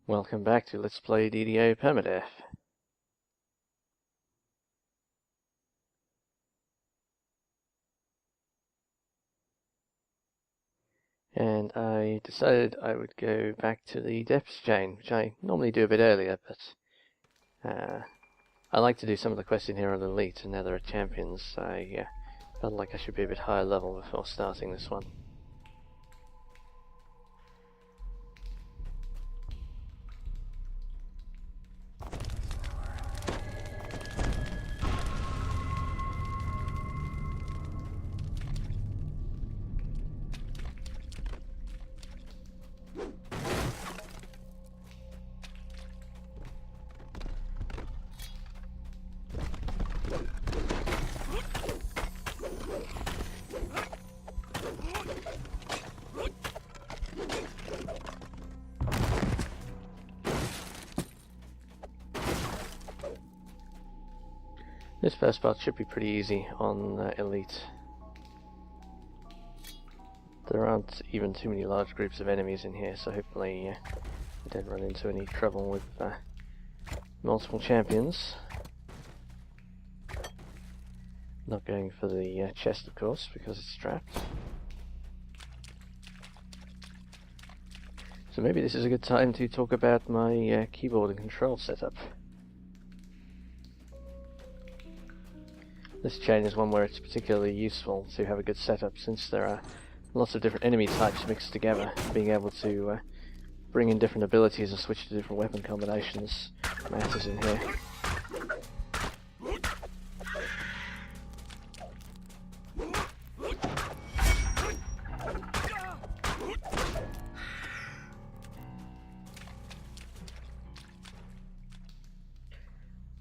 Welcome back to Let's Play DDO Permadeath. And I decided I would go back to the depths chain, which I normally do a bit earlier, but I like to do some of the quests in here on Elite, and now there are champions. I felt like I should be a bit higher level before starting this one. This first part should be pretty easy on Elite. There aren't even too many large groups of enemies in here, so hopefully I don't run into any trouble with multiple champions. Not going for the chest, of course, because it's strapped. So maybe this is a good time to talk about my keyboard and control setup. This chain is one where it's particularly useful to have a good setup, since there are lots of different enemy types mixed together. Being able to bring in different abilities and switch to different weapon combinations matters in here.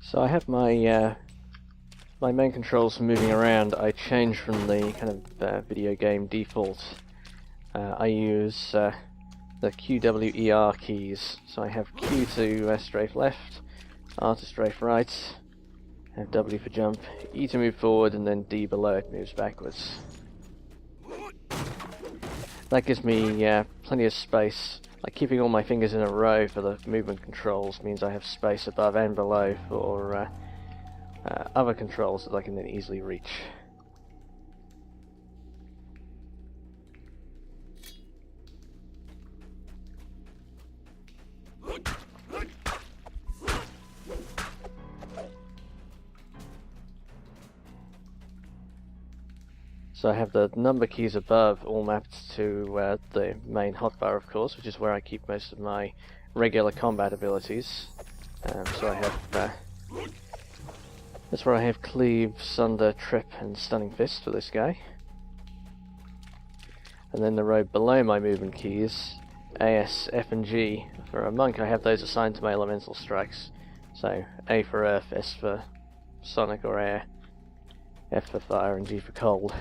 So I have my my main controls for moving around. I change from the kind of video game default. I use the QWER keys. So I have Q to strafe left, R to strafe right, I have W for jump, E to move forward, and then D below it moves backwards. That gives me plenty of space. Like keeping all my fingers in a row for the movement controls means I have space above and below for other controls that I can then easily reach. So I have the number keys above all mapped to the main hotbar, of course, which is where I keep most of my regular combat abilities. So I have that's where I have Cleave, Sunder, Trip, and Stunning Fist for this guy. And then the row below my movement keys, A, S, F, and G. For a monk, I have those assigned to my elemental strikes. So A for Earth, S for Sonic or Air, F for Fire, and G for Cold.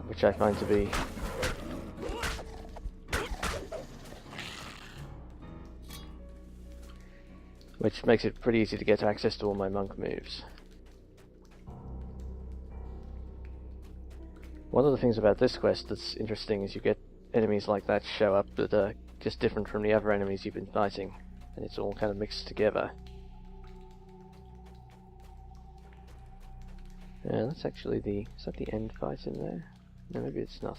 Which I find to be which makes it pretty easy to get access to all my monk moves. One of the things about this quest that's interesting is you get enemies like that show up that are just different from the other enemies you've been fighting, and it's all kind of mixed together. That's actually is that the end fight in there? No, maybe it's not.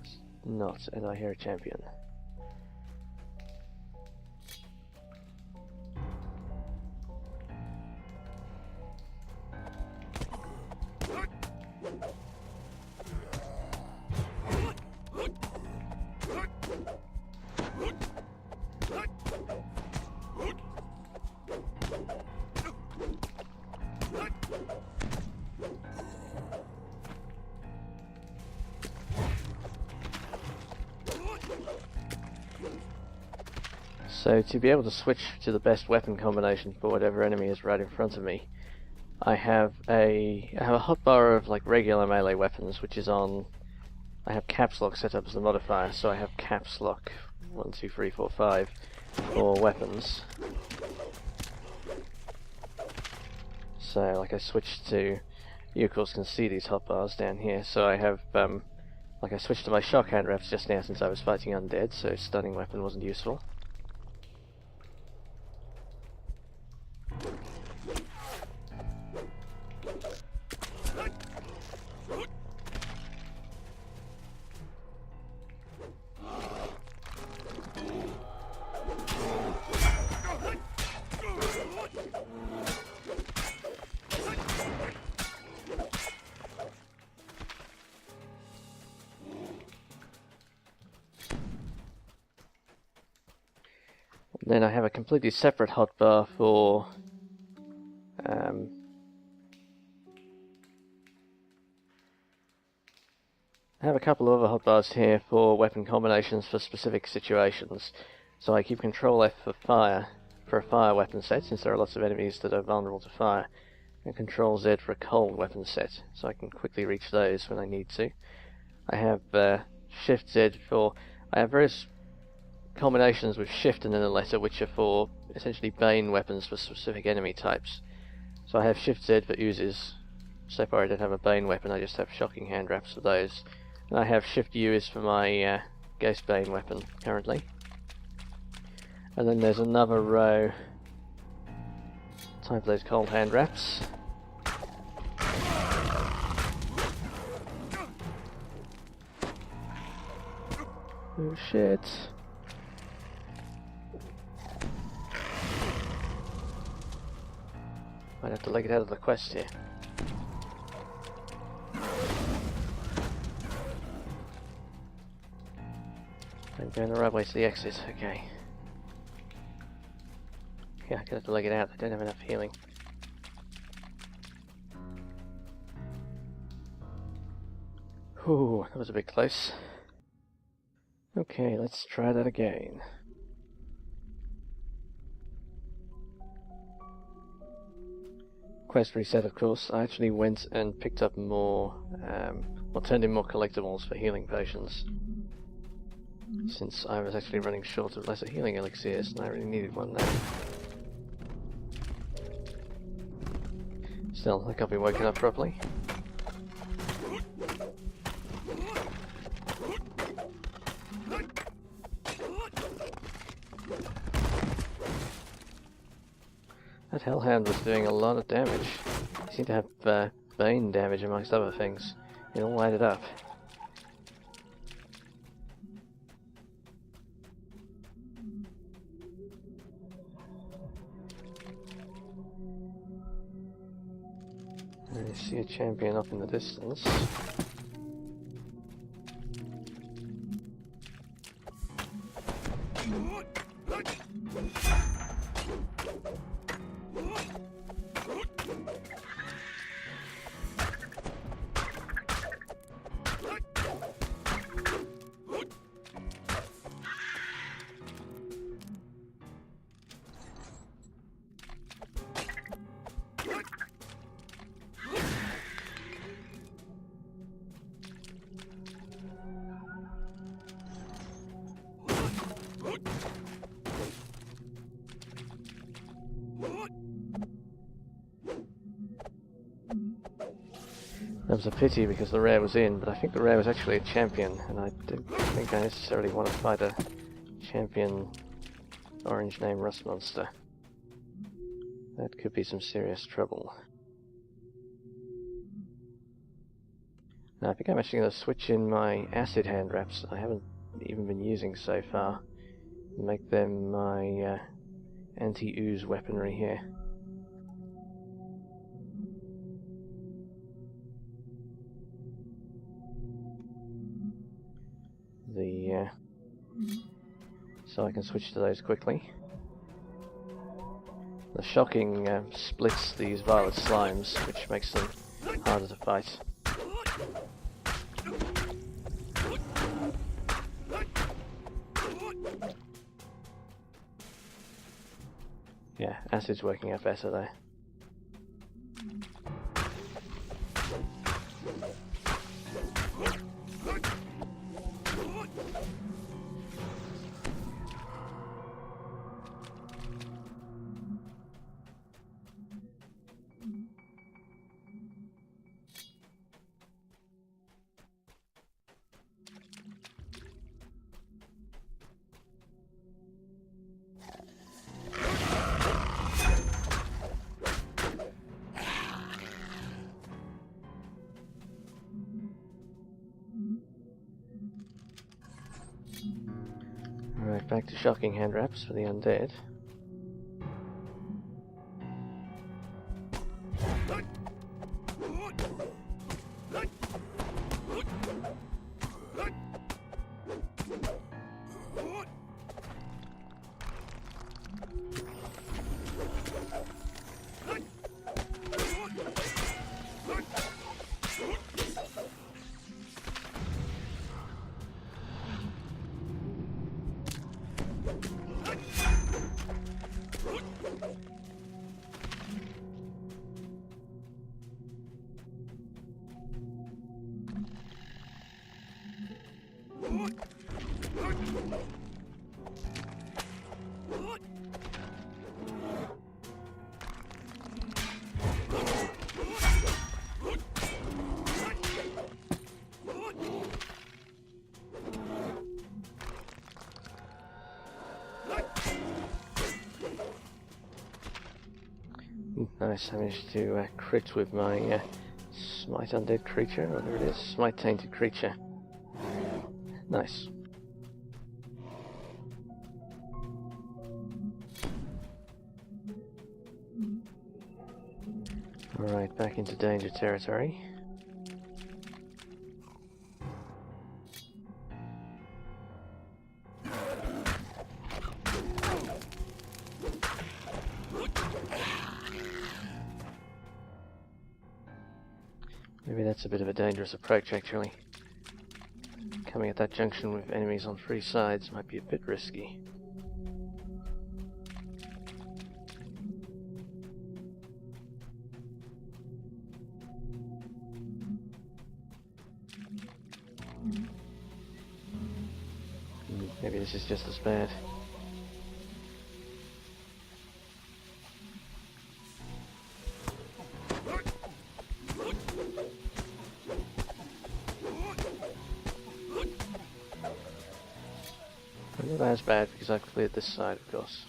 It's not, and I hear a champion. So to be able to switch to the best weapon combination for whatever enemy is right in front of me, I have a hotbar of like regular melee weapons, which is on. I have caps lock set up as the modifier, so I have caps lock 1, 2, 3, 4, 5 for weapons. So like I switched to You of course can see these hotbars down here, so I have, like I switched to my shock hand wraps just now since I was fighting undead, so stunning weapon wasn't useful. Then I have a completely separate hotbar for I have a couple of other hotbars here for weapon combinations for specific situations. So I keep Control F for fire, for a fire weapon set, since there are lots of enemies that are vulnerable to fire, and Control Z for a cold weapon set, so I can quickly reach those when I need to. I have Shift Z for... I have various combinations with Shift and then a letter, which are for essentially Bane weapons for specific enemy types. So I have Shift Z for oozes. So far I don't have a Bane weapon, I just have shocking hand wraps for those. And I have Shift U is for my Ghost Bane weapon currently. And then there's another row. Time for those cold hand wraps. Oh shit. Might have to leg it out of the quest here. I'm going the right way to the exit, okay. Yeah, I'm gonna have to leg it out, I don't have enough healing. Ooh, that was a bit close. Okay, let's try that again. Quest reset, of course. I actually went and picked up more, well, turned in more collectibles for healing potions. Since I was actually running short of lesser healing elixirs, and I really needed one now. Still, I can't be woken up properly. That Hellhound was doing a lot of damage. He seemed to have Bane damage amongst other things. It all added up. I see a champion up in the distance. That was a pity because the rare was in, but I think the rare was actually a champion, and I didn't think I necessarily want to fight a champion orange name rust monster. That could be some serious trouble. Now I think I'm actually going to switch in my acid hand wraps I haven't even been using so far, and make them my anti-ooze weaponry here. So I can switch to those quickly. The shocking splits these violet slimes, which makes them harder to fight. Yeah, acid's working out better there. back to shocking hand wraps for the undead. Nice, I managed to crit with my Smite Undead Creature, or there it is, Smite Tainted Creature. Nice. Alright, back into danger territory. Maybe that's a bit of a dangerous approach, actually. Coming at that junction with enemies on three sides might be a bit risky. Maybe this is just as bad. Not as bad because I've cleared this side, of course.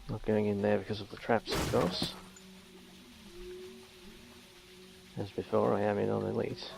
Not going in there because of the traps, of course. As before, I am in on elite.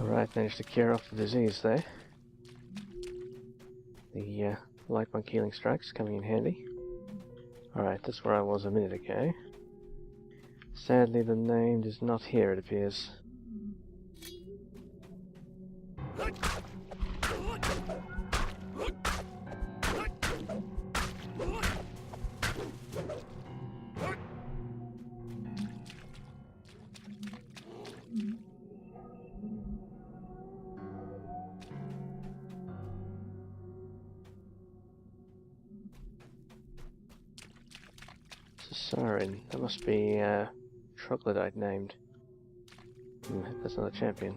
Alright, managed to cure off the disease there. The light bug healing strike's coming in handy. Alright, that's where I was a minute ago. Sadly, the named is not here, it appears. Sarin, that must be Troglodyte named. That's not a champion.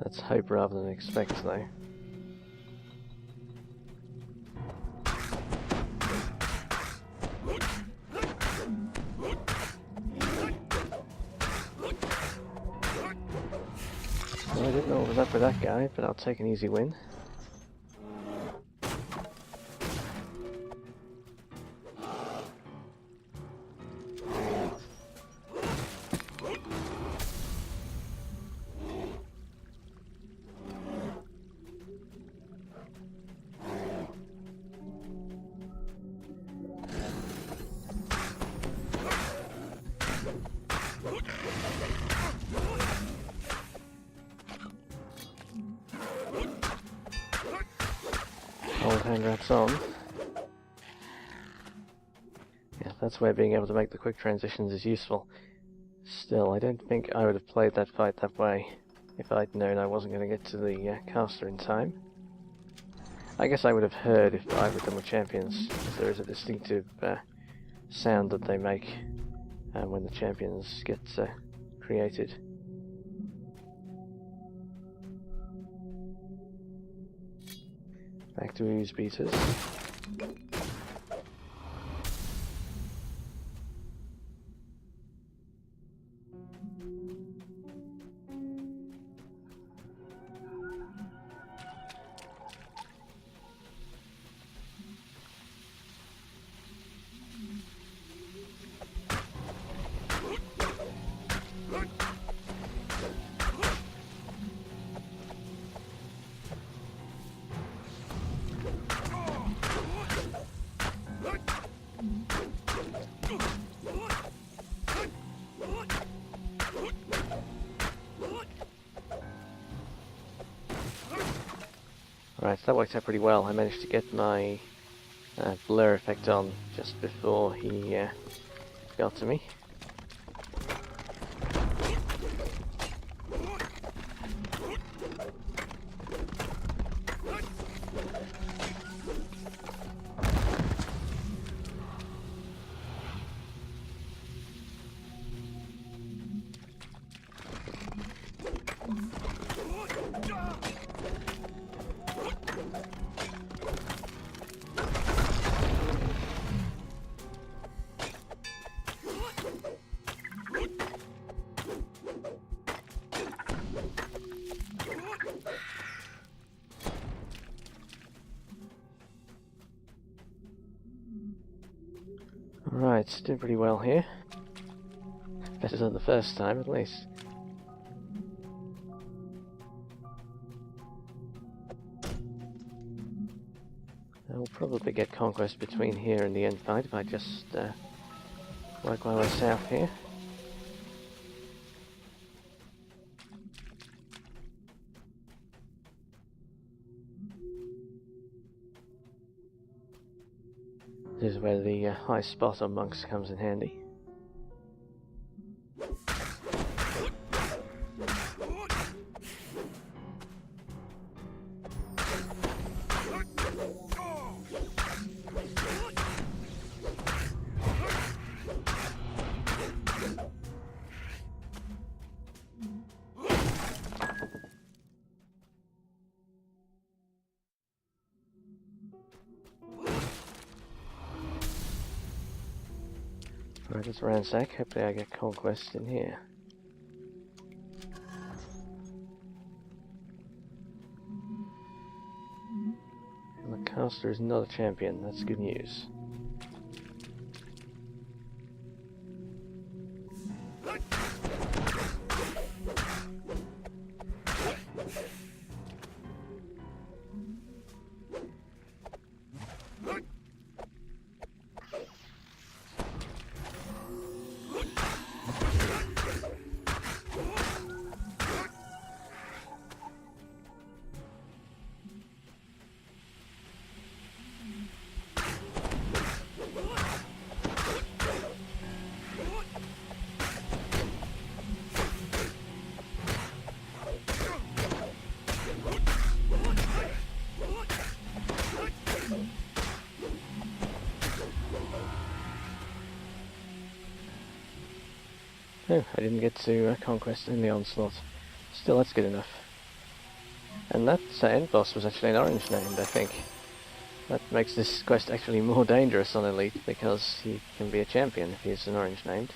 That's hope rather than expect, though. didn't know what was up with that guy, but I'll take an easy win. Old hand wraps on. Yeah, that's where being able to make the quick transitions is useful. Still, I don't think I would have played that fight that way if I'd known I wasn't going to get to the caster in time. I guess I would have heard if I were done with champions, because there is a distinctive sound that they make when the champions get created. Back to ooze beaters. Right, so that worked out pretty well. I managed to get my blur effect on just before he got to me. Alright, doing pretty well here. Better than the first time, at least. I will probably get conquest between here and the end fight if I just work my way south here. This is where the high spot on monks comes in handy. Right, let's ransack. Hopefully I get conquest in here. And the caster is not a champion. That's good news. Oh, I didn't get to conquest in the onslaught. Still, that's good enough. And that end boss was actually an orange named, I think. That makes this quest actually more dangerous on Elite, because he can be a champion if he's an orange named.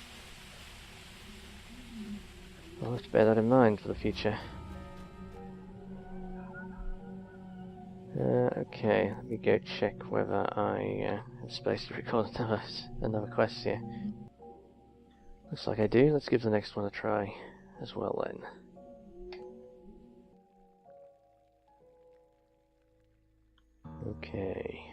I'll have to bear that in mind for the future. Okay, let me go check whether I have space to record another quest here. Looks like I do. Let's give the next one a try as well then. Okay.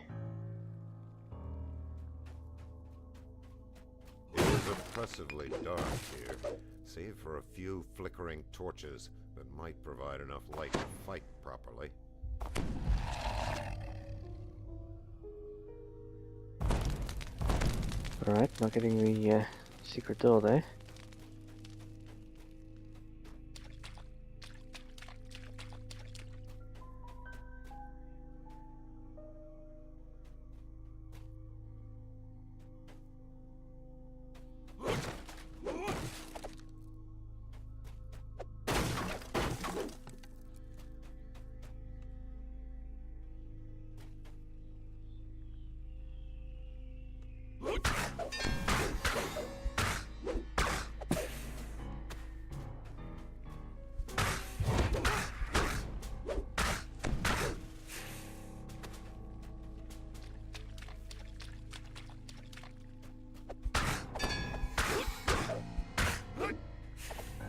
It is oppressively dark here, save for a few flickering torches that might provide enough light to fight properly. Alright, not getting the secret door there.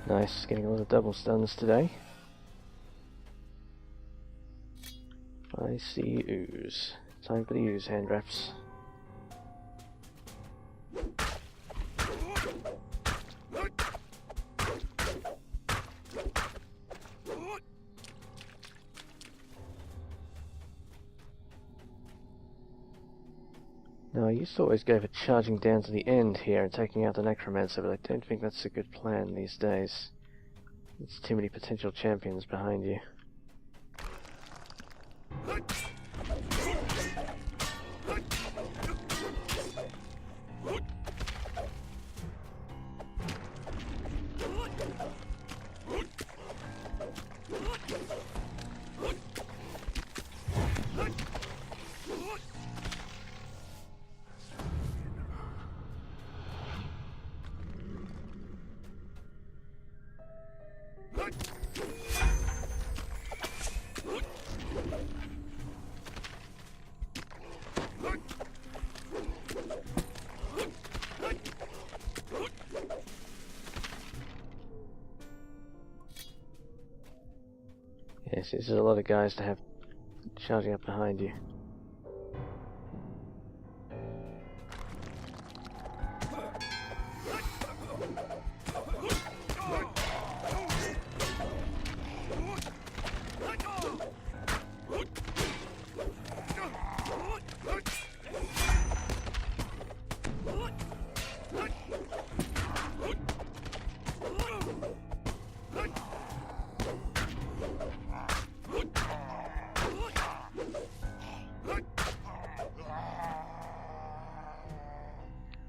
Nice, getting a lot of double stuns today. I see ooze. Time for the ooze hand wraps. Now, I used to always go for charging down to the end here and taking out the Necromancer, but I don't think that's a good plan these days. There's too many potential champions behind you. Yes, there's a lot of guys to have charging up behind you.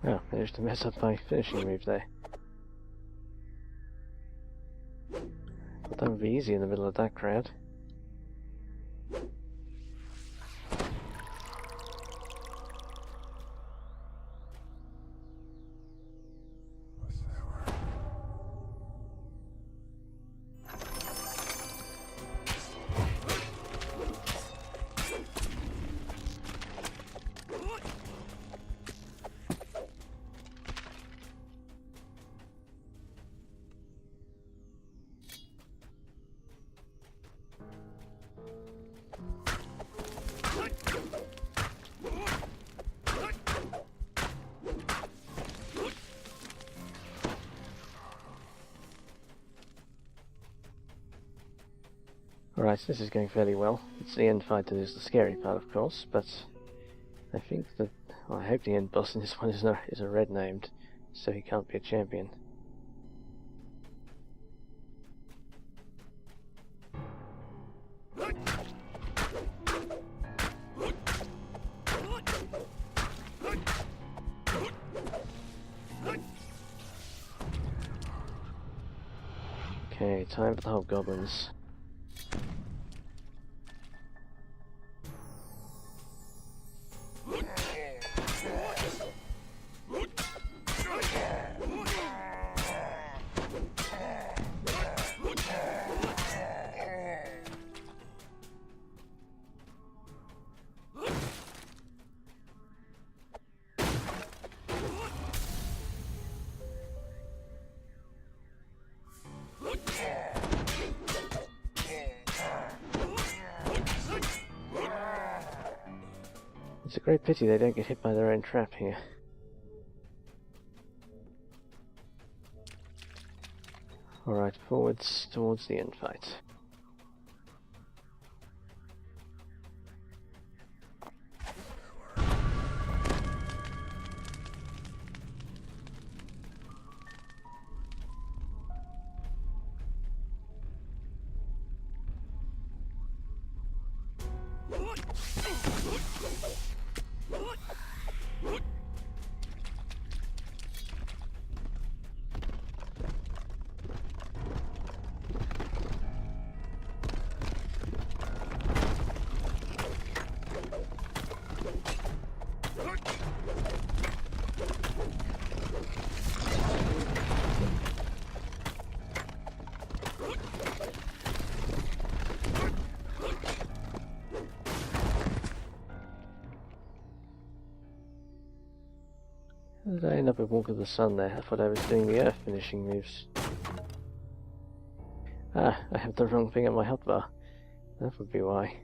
Oh, managed to mess up my finishing move there. Thought that would be easy in the middle of that crowd. Alright, so this is going fairly well. It's the end fight that is the scary part, of course, but I think that, well, I hope the end boss in this one is a red named, so he can't be a champion. Okay, time for the hobgoblins. It's a great pity they don't get hit by their own trap here. Alright, forwards towards the end fight. How did I end up with Walk of the Sun there? I thought I was doing the Earth finishing moves. Ah, I have the wrong thing on my health bar. That would be why.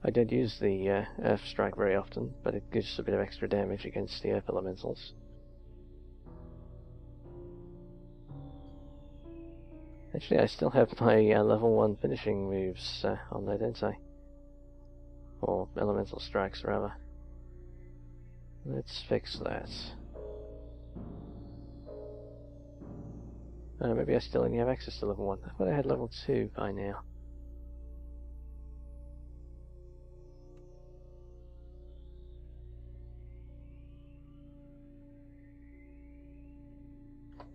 I don't use the Earth Strike very often, but it gives a bit of extra damage against the Earth Elementals. Actually, I still have my level 1 finishing moves on there, don't I? Or Elemental Strikes, rather. Let's fix that. Maybe I still only have access to level 1. I thought I had level 2 by now.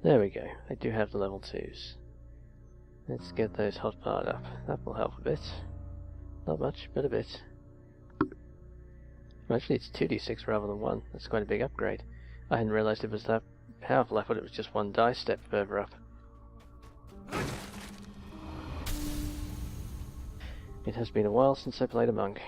There we go. I do have the level 2s. Let's get those hotbarred up. That will help a bit. Not much, but a bit. Actually, it's 2d6 rather than 1. That's quite a big upgrade. I hadn't realised it was that powerful. I thought it was just one die step further up. It has been a while since I played a monk.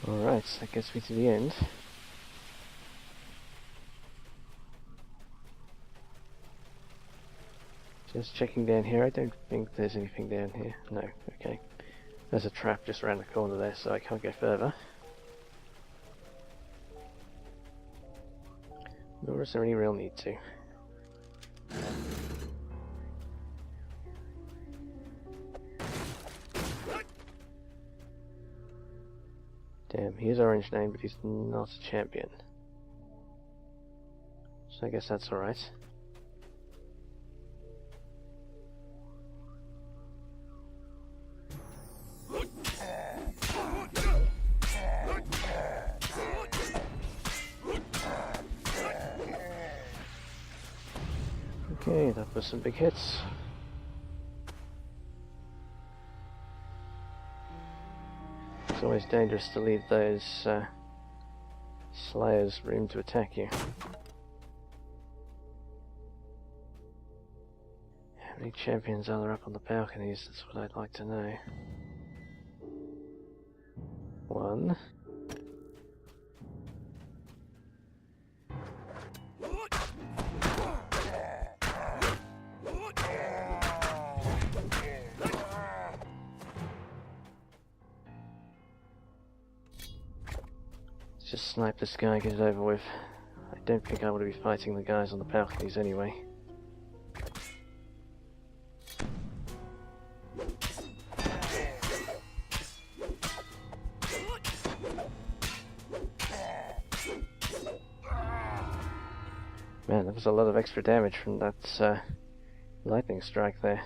Alright, that gets me to the end. Just checking down here, I don't think there's anything down here. No, okay. There's a trap just around the corner there, so I can't go further. Nor is there any real need to. Damn, he is orange name, but he's not a champion. So I guess that's alright. Okay, that was some big hits. It's always dangerous to leave those slayers room to attack you. How many champions are there up on the balconies? That's what I'd like to know. 1. Just snipe this guy, get it over with. I don't think I want to be fighting the guys on the balconies anyway. Man, that was a lot of extra damage from that lightning strike there.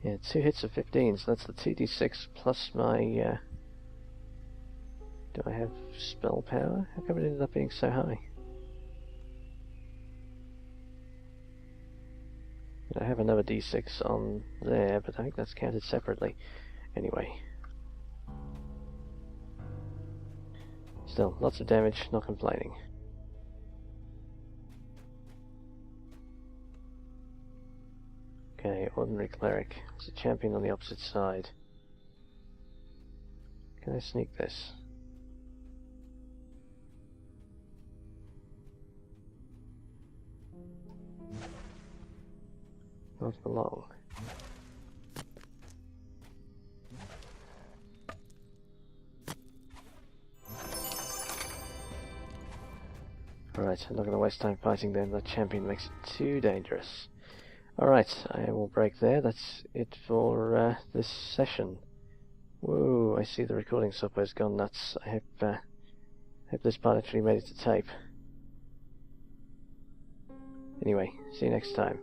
Yeah, 2 hits of 15, so that's the 2d6 plus my, do I have spell power? How come it ended up being so high? I have another d6 on there, but I think that's counted separately. Anyway. Still, lots of damage, not complaining. Okay, ordinary cleric. There's a champion on the opposite side. Can I sneak this? Not for long. Alright, I'm not going to waste time fighting them. That champion makes it too dangerous. Alright, I will break there. That's it for this session. Whoa, I see the recording software's gone nuts. I hope this part actually made it to tape. Anyway, see you next time.